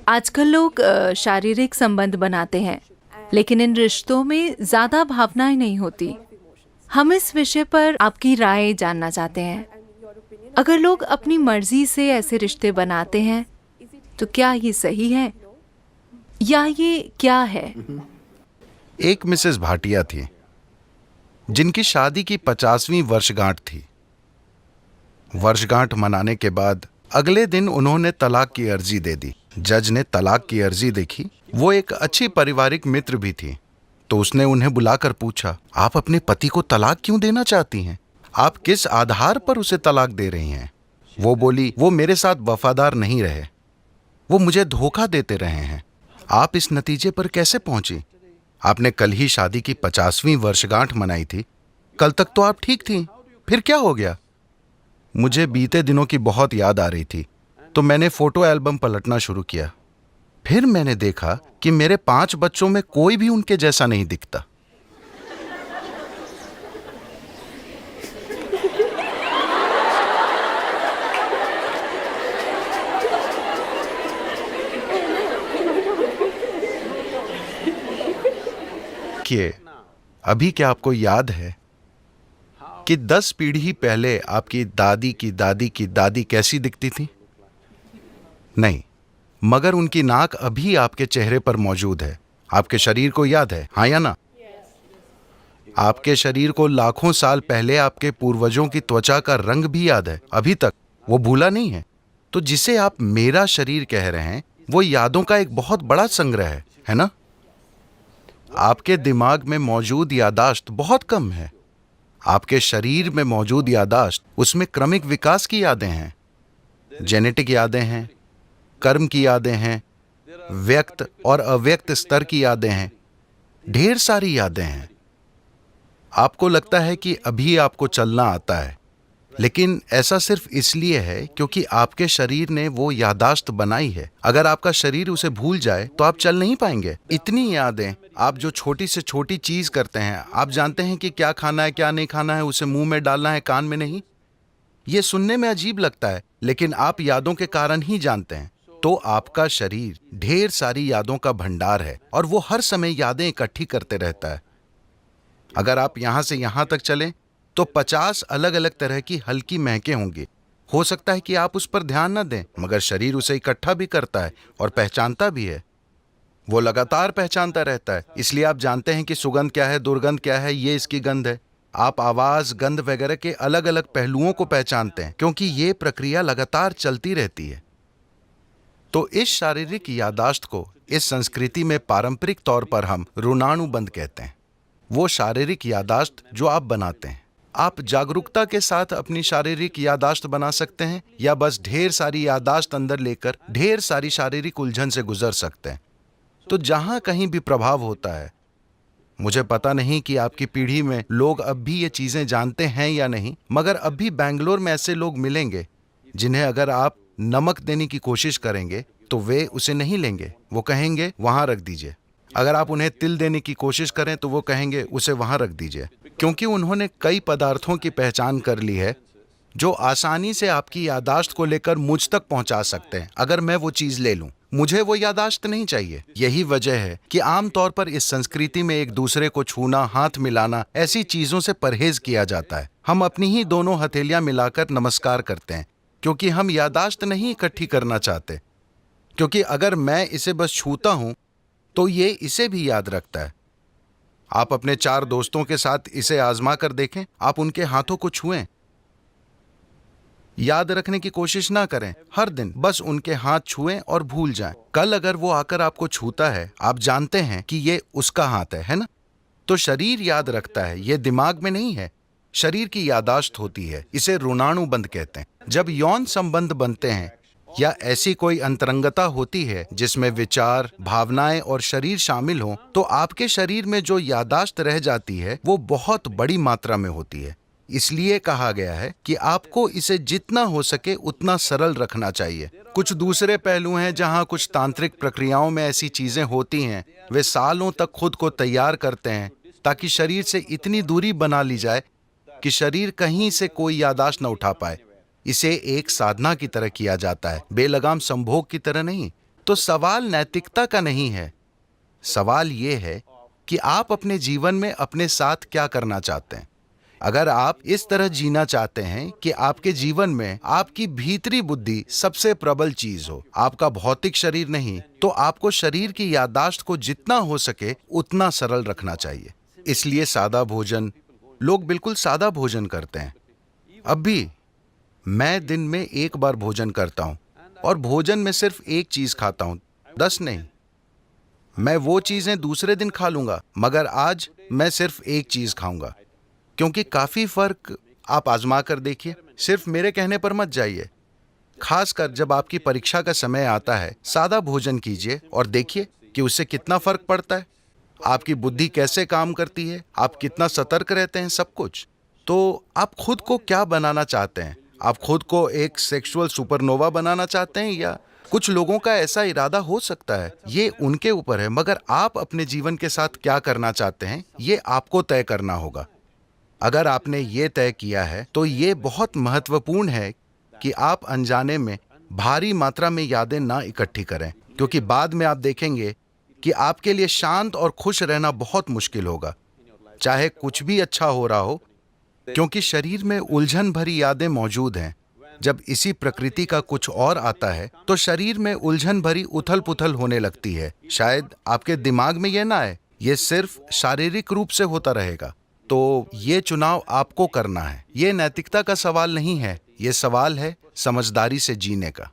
आजकल लोग शारीरिक संबंध बनाते हैं, लेकिन इन रिश्तों में ज्यादा भावनाएं नहीं होती। हम इस विषय पर आपकी राय जानना चाहते हैं। अगर लोग अपनी मर्जी से ऐसे रिश्ते बनाते हैं, तो क्या ये सही है या ये क्या है? एक मिसेस भाटिया थी जिनकी शादी की 50वीं वर्षगांठ थी। वर्षगांठ मनाने के बाद अगले दिन उन्होंने तलाक की अर्जी दे दी। जज ने तलाक की अर्जी देखी। वो एक अच्छी पारिवारिक मित्र भी थी, तो उसने उन्हें बुलाकर पूछा, आप अपने पति को तलाक क्यों देना चाहती हैं? आप किस आधार पर उसे तलाक दे रही हैं? वो बोली, वो मेरे साथ वफादार नहीं रहे, वो मुझे धोखा देते रहे हैं। आप इस नतीजे पर कैसे पहुंची? आपने कल ही शादी की 50वीं वर्षगांठ मनाई थी। कल तक तो आप ठीक थी, फिर क्या हो गया? मुझे बीते दिनों की बहुत याद आ रही थी, तो मैंने फोटो एल्बम पलटना शुरू किया। फिर मैंने देखा कि मेरे 5 बच्चों में कोई भी उनके जैसा नहीं दिखता। कि अभी क्या आपको याद है कि 10 पीढ़ी पहले आपकी दादी की दादी की दादी कैसी दिखती थी? नहीं, मगर उनकी नाक अभी आपके चेहरे पर मौजूद है। आपके शरीर को याद है, हाँ या ना? आपके शरीर को लाखों साल पहले आपके पूर्वजों की त्वचा का रंग भी याद है, अभी तक वो भूला नहीं है। तो जिसे आप मेरा शरीर कह रहे हैं, वो यादों का एक बहुत बड़ा संग्रह है ना? आपके दिमाग में मौजूद यादाश्त बहुत कम है। आपके शरीर में मौजूद यादाश्त, उसमें क्रमिक विकास की यादें हैं, जेनेटिक यादें हैं, कर्म की यादें हैं, व्यक्त और अव्यक्त स्तर की यादें हैं, ढेर सारी यादें हैं। आपको लगता है कि अभी आपको चलना आता है, लेकिन ऐसा सिर्फ इसलिए है क्योंकि आपके शरीर ने वो यादाश्त बनाई है। अगर आपका शरीर उसे भूल जाए तो आप चल नहीं पाएंगे। इतनी यादें, आप जो छोटी से छोटी चीज करते हैं, आप जानते हैं कि क्या खाना है क्या नहीं खाना है, उसे मुंह में डालना है कान में नहीं। ये सुनने में अजीब लगता है, लेकिन आप यादों के कारण ही जानते हैं। तो आपका शरीर ढेर सारी यादों का भंडार है और वो हर समय यादें इकट्ठी करते रहता है। अगर आप यहां से यहां तक चलें तो 50 अलग अलग तरह की हल्की महकें होंगी। हो सकता है कि आप उस पर ध्यान न दें, मगर शरीर उसे इकट्ठा भी करता है और पहचानता भी है। वो लगातार पहचानता रहता है, इसलिए आप जानते हैं कि सुगंध क्या है, दुर्गंध क्या है, ये इसकी गंध है। आप आवाज, गंध वगैरह के अलग अलग पहलुओं को पहचानते हैं, क्योंकि ये प्रक्रिया लगातार चलती रहती है। तो इस शारीरिक यादाश्त को इस संस्कृति में पारंपरिक तौर पर हम ऋणानुबंध कहते हैं। वो शारीरिक यादाश्त जो आप बनाते हैं। आप जागरूकता के साथ अपनी शारीरिक यादाश्त बना सकते हैं, या बस ढेर सारी यादाश्त अंदर लेकर ढेर सारी शारीरिक उलझन से गुजर सकते हैं। तो जहां कहीं भी प्रभाव होता है, मुझे पता नहीं कि आपकी पीढ़ी में लोग अब भी ये चीजें जानते हैं या नहीं, मगर अब भी बैंगलोर में ऐसे लोग मिलेंगे जिन्हें अगर आप नमक देने की कोशिश करेंगे तो वे उसे नहीं लेंगे। वो कहेंगे वहां रख दीजिए। अगर आप उन्हें तिल देने की कोशिश करें तो वो कहेंगे उसे वहां रख दीजिए, क्योंकि उन्होंने कई पदार्थों की पहचान कर ली है जो आसानी से आपकी यादाश्त को लेकर मुझ तक पहुंचा सकते हैं। अगर मैं वो चीज ले लूं, मुझे वो यादाश्त नहीं चाहिए। यही वजह है कि आमतौर पर इस संस्कृति में एक दूसरे को छूना, हाथ मिलाना, ऐसी चीजों से परहेज किया जाता है। हम अपनी ही दोनों हथेलियां मिलाकर नमस्कार करते हैं, क्योंकि हम यादाश्त नहीं इकट्ठी करना चाहते। क्योंकि अगर मैं इसे बस छूता हूं तो ये इसे भी याद रखता है। आप अपने 4 दोस्तों के साथ इसे आजमा कर देखें। आप उनके हाथों को छुएं, याद रखने की कोशिश ना करें। हर दिन बस उनके हाथ छुएं और भूल जाएं। कल अगर वो आकर आपको छूता है, आप जानते हैं कि ये उसका हाथ है ना? तो शरीर याद रखता है, ये दिमाग में नहीं है। शरीर की यादाश्त होती है, इसे ऋणानुबंध कहते हैं। जब यौन संबंध बनते हैं या ऐसी कोई अंतरंगता होती है जिसमें विचार, भावनाएं और शरीर शामिल हों, तो आपके शरीर में जो यादाश्त रह जाती है वो बहुत बड़ी मात्रा में होती है। इसलिए कहा गया है कि आपको इसे जितना हो सके उतना सरल रखना चाहिए। कुछ दूसरे पहलू हैं जहां कुछ तांत्रिक प्रक्रियाओं में ऐसी चीजें होती हैं। वे सालों तक खुद को तैयार करते हैं ताकि शरीर से इतनी दूरी बना ली जाए कि शरीर कहीं से कोई यादाश्त न उठा पाए। इसे एक साधना की तरह किया जाता है, बेलगाम संभोग की तरह नहीं। तो सवाल नैतिकता का नहीं है, सवाल ये है कि आप अपने जीवन में अपने साथ क्या करना चाहते हैं। अगर आप इस तरह जीना चाहते हैं कि आपके जीवन में आपकी भीतरी बुद्धि सबसे प्रबल चीज हो, आपका भौतिक शरीर नहीं, तो आपको शरीर की याददाश्त को जितना हो सके उतना सरल रखना चाहिए। इसलिए सादा भोजन, लोग बिल्कुल सादा भोजन करते हैं। अब भी मैं दिन में एक बार भोजन करता हूं और भोजन में सिर्फ एक चीज खाता हूं, 10 नहीं। मैं वो चीजें दूसरे दिन खा लूंगा, मगर आज मैं सिर्फ एक चीज खाऊंगा, क्योंकि काफी फर्क आप आजमा कर देखिए। सिर्फ मेरे कहने पर मत जाइए। खासकर जब आपकी परीक्षा का समय आता है, सादा भोजन कीजिए और देखिए कि उससे कितना फर्क पड़ता है। आपकी बुद्धि कैसे काम करती है, आप कितना सतर्क रहते हैं, सब कुछ। तो आप खुद को क्या बनाना चाहते हैं? आप खुद को एक सेक्सुअल सुपरनोवा बनाना चाहते हैं, या कुछ लोगों का ऐसा इरादा हो सकता है, ये उनके ऊपर है, मगर आप अपने जीवन के साथ क्या करना चाहते हैं ये आपको तय करना होगा। अगर आपने ये तय किया है तो ये बहुत महत्वपूर्ण है कि आप अनजाने में भारी मात्रा में यादें ना इकट्ठी करें, क्योंकि बाद में आप देखेंगे कि आपके लिए शांत और खुश रहना बहुत मुश्किल होगा, चाहे कुछ भी अच्छा हो रहा हो, क्योंकि शरीर में उलझन भरी यादें मौजूद हैं। जब इसी प्रकृति का कुछ और आता है तो शरीर में उलझन भरी उथल पुथल होने लगती है। शायद आपके दिमाग में यह ना आए, ये सिर्फ शारीरिक रूप से होता रहेगा। तो ये चुनाव आपको करना है। ये नैतिकता का सवाल नहीं है, ये सवाल है समझदारी से जीने का।